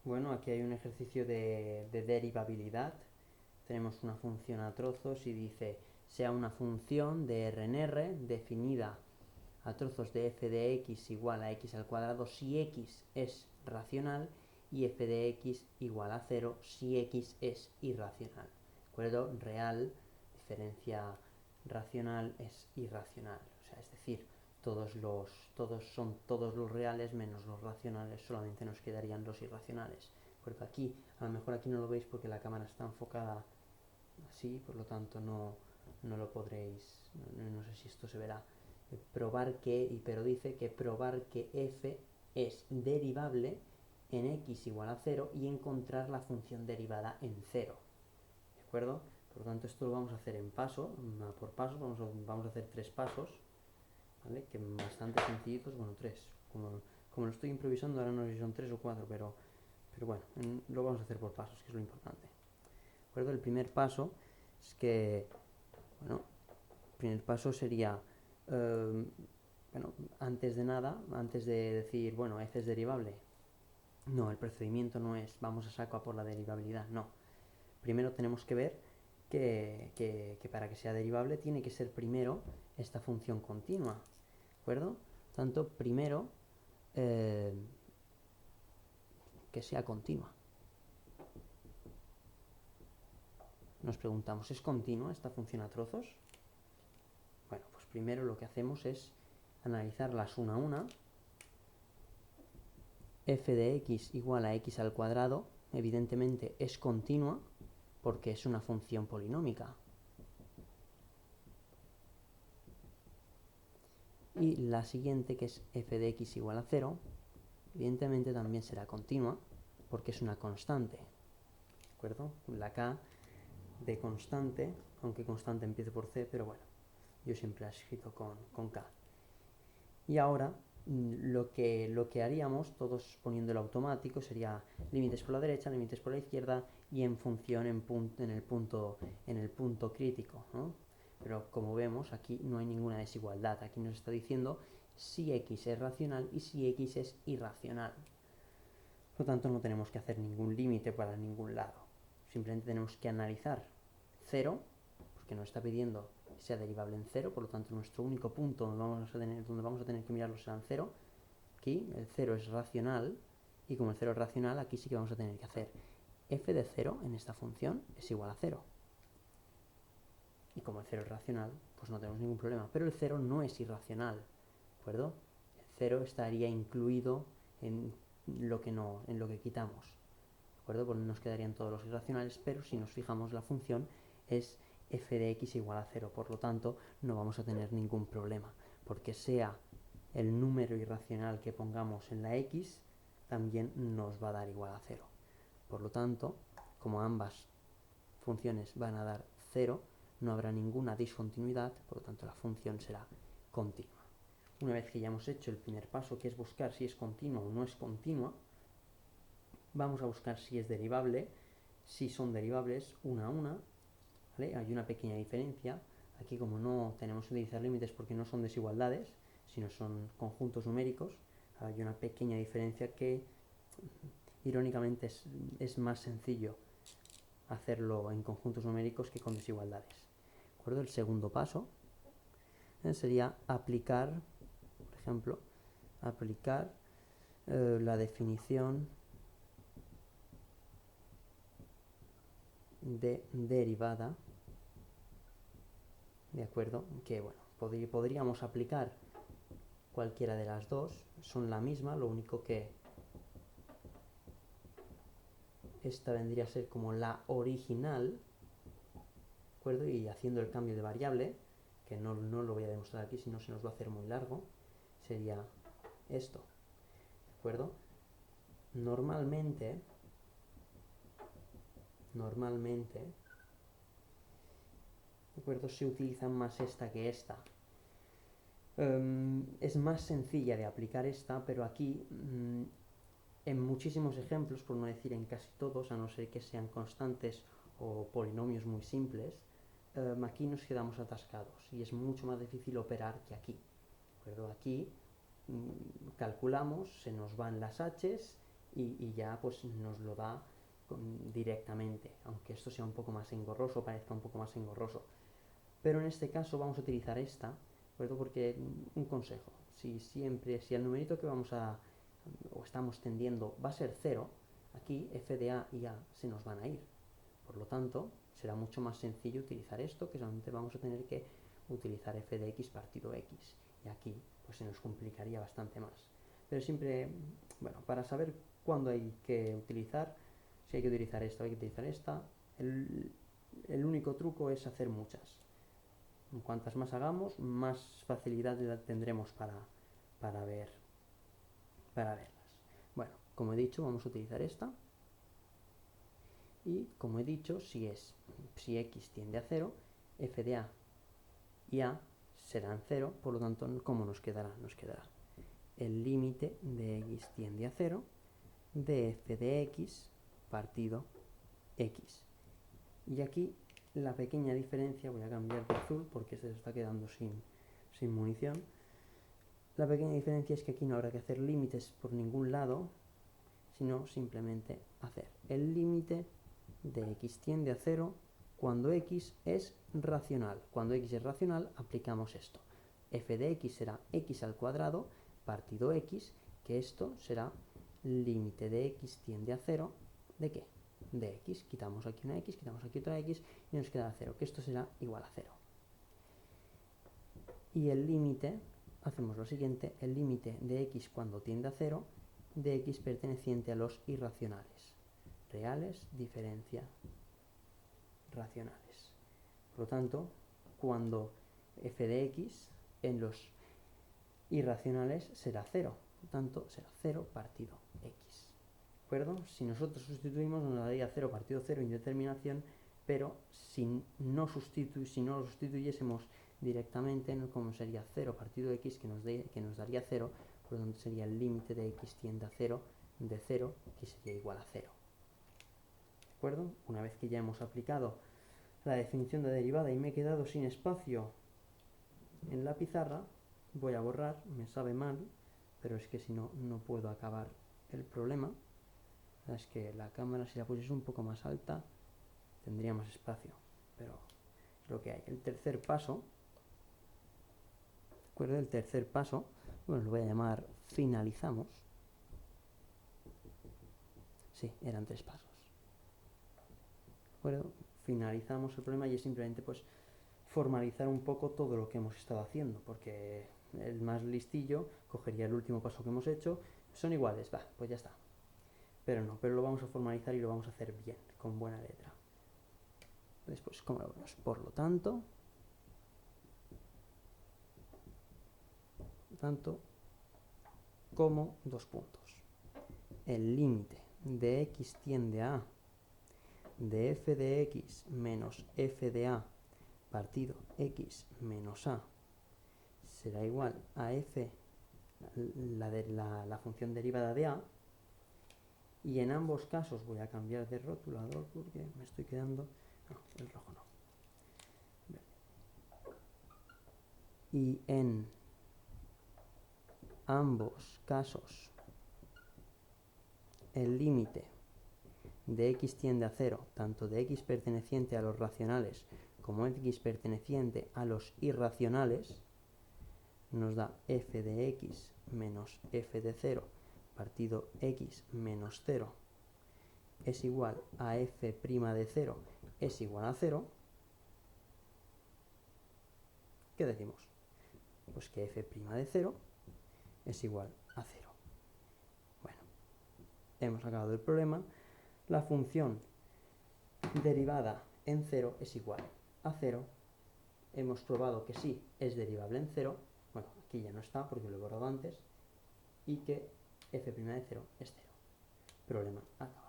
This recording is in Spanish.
Bueno, aquí hay un ejercicio de derivabilidad. Tenemos una función a trozos y dice, sea una función de R en R definida a trozos de f de x igual a x al cuadrado si x es racional y f de x igual a 0 si x es irracional. ¿De acuerdo? Real, diferencia racional es irracional. O sea, es decir, todos los reales menos los racionales, solamente nos quedarían los irracionales. Porque aquí, a lo mejor aquí no lo veis porque la cámara está enfocada así, por lo tanto no lo podréis, no sé si esto se verá. Probar que, pero dice que probar que f es derivable en x igual a 0 y encontrar la función derivada en 0. ¿De acuerdo? Por lo tanto, esto lo vamos a hacer en paso, por paso, vamos a hacer 3 pasos, ¿vale? Que bastante sencillitos, bueno, 3. Como lo estoy improvisando, ahora no sé si son 3 o 4, pero bueno, lo vamos a hacer por pasos, que es lo importante. ¿De acuerdo? El primer paso es que, bueno, el primer paso sería, bueno, antes de nada, antes de decir, bueno, f es derivable, no, el procedimiento no es vamos a saco a por la derivabilidad, no. Primero tenemos que ver que para que sea derivable tiene que ser primero esta función continua, ¿de acuerdo? Tanto primero que sea continua. Nos preguntamos, ¿es continua esta función a trozos? Bueno, pues primero lo que hacemos es analizarlas una a una. F de x igual a x al cuadrado, evidentemente es continua porque es una función polinómica. Y la siguiente, que es f de x igual a 0, evidentemente también será continua porque es una constante. ¿De acuerdo? La k de constante, aunque constante empiece por c, pero bueno, yo siempre la he escrito con k. Y ahora lo que haríamos, todos poniéndolo automático, sería límites por la derecha, límites por la izquierda y en función en el punto crítico, ¿no? Pero como vemos, aquí no hay ninguna desigualdad. Aquí nos está diciendo si x es racional y si x es irracional. Por lo tanto, no tenemos que hacer ningún límite para ningún lado. Simplemente tenemos que analizar 0, porque nos está pidiendo que sea derivable en 0, por lo tanto nuestro único punto donde vamos a tener que mirarlo será en 0. Aquí el 0 es racional, y como el 0 es racional, aquí sí que vamos a tener que hacer f de 0 en esta función es igual a 0. Y como el 0 es racional, pues no tenemos ningún problema. Pero el 0 no es irracional, ¿de acuerdo? El 0 estaría incluido en lo que quitamos, ¿de acuerdo? Pues nos quedarían todos los irracionales, pero si nos fijamos la función es f de x igual a 0, por lo tanto no vamos a tener ningún problema, porque sea el número irracional que pongamos en la x, también nos va a dar igual a 0. Por lo tanto, como ambas funciones van a dar 0, no habrá ninguna discontinuidad, por lo tanto la función será continua. Una vez que ya hemos hecho el primer paso, que es buscar si es continua o no es continua, vamos a buscar si es derivable. Si son derivables una a una, ¿vale? Hay una pequeña diferencia. Aquí, como no tenemos que utilizar límites porque no son desigualdades, sino son conjuntos numéricos, hay una pequeña diferencia que, irónicamente, es más sencillo hacerlo en conjuntos numéricos que con desigualdades. ¿De acuerdo? El segundo paso sería aplicar, por ejemplo, aplicar la definición de derivada, ¿de acuerdo? Que bueno, podríamos aplicar cualquiera de las dos, son la misma, lo único que esta vendría a ser como la original, ¿de acuerdo? Y haciendo el cambio de variable, que no lo voy a demostrar aquí, si no se nos va a hacer muy largo, sería esto, ¿de acuerdo? Normalmente, ¿de acuerdo? Se utiliza más esta que esta. Es más sencilla de aplicar esta, pero aquí, en muchísimos ejemplos, por no decir en casi todos, a no ser que sean constantes o polinomios muy simples, aquí nos quedamos atascados y es mucho más difícil operar que aquí. ¿De acuerdo? Aquí calculamos, se nos van las h's y ya pues nos lo da directamente, aunque esto sea un poco más engorroso, parezca un poco más engorroso. Pero en este caso vamos a utilizar esta, porque un consejo, si el numerito que vamos a, o estamos tendiendo va a ser 0, aquí f de a y a se nos van a ir. Por lo tanto, será mucho más sencillo utilizar esto, que solamente vamos a tener que utilizar f de x partido x. Y aquí pues se nos complicaría bastante más. Pero siempre, bueno, para saber cuándo hay que utilizar, si hay que utilizar esta o hay que utilizar esta, el único truco es hacer muchas. Cuantas más hagamos, más facilidad tendremos para verlas. Bueno, como he dicho, vamos a utilizar esta. Y como he dicho, si x tiende a 0, f de a y a serán 0, por lo tanto, ¿cómo nos quedará? Nos quedará el límite de x tiende a 0 de f de x partido x. Y aquí la pequeña diferencia, voy a cambiar de azul porque se está quedando sin munición. La pequeña diferencia es que aquí no habrá que hacer límites por ningún lado, sino simplemente hacer el límite de x tiende a 0 cuando x es racional. Cuando x es racional, aplicamos esto. F de x será x al cuadrado partido x, que esto será límite de x tiende a 0, ¿de qué? De x. Quitamos aquí una x, quitamos aquí otra x y nos queda 0, que esto será igual a 0. Y el límite, hacemos lo siguiente, el límite de x cuando tiende a 0, de x perteneciente a los irracionales. Reales, diferencia, racionales. Por lo tanto, cuando f de x en los irracionales será 0, por lo tanto será 0 partido x. ¿De acuerdo? Si nosotros sustituimos nos daría 0 partido 0 indeterminación, pero si no lo sustituyésemos directamente, como sería 0 partido x, que nos daría 0, por lo tanto sería el límite de x tiende a 0 de 0, que sería igual a 0. ¿De acuerdo? Una vez que ya hemos aplicado la definición de derivada y me he quedado sin espacio en la pizarra, voy a borrar, me sabe mal, pero es que si no, no puedo acabar el problema. Es que la cámara, si la pusiese un poco más alta, tendría más espacio, pero es lo que hay. El tercer paso, ¿de acuerdo? El tercer paso, bueno, lo voy a llamar finalizamos. Sí, eran 3 pasos. ¿De acuerdo? Finalizamos el problema y es simplemente pues formalizar un poco todo lo que hemos estado haciendo, porque el más listillo cogería el último paso que hemos hecho, son iguales, va, pues ya está. Pero no, pero lo vamos a formalizar y lo vamos a hacer bien, con buena letra. Después, ¿cómo lo vemos? Por lo tanto, como dos puntos. El límite de x tiende a de f de x menos f de a partido x menos a será igual a f, la función derivada de a, y en ambos casos voy a cambiar de rotulador porque me estoy quedando, no, el rojo no. Y en ambos casos el límite de x tiende a 0, tanto de x perteneciente a los racionales como x perteneciente a los irracionales, nos da f de x menos f de 0 partido x menos 0 es igual a f' de 0 es igual a 0. ¿Qué decimos? Pues que f' de 0 es igual a 0. Bueno, hemos acabado el problema. La función derivada en 0 es igual a 0. Hemos probado que sí es derivable en 0. Bueno, aquí ya no está porque lo he borrado antes. Y que f' de 0 es 0. Problema acabado.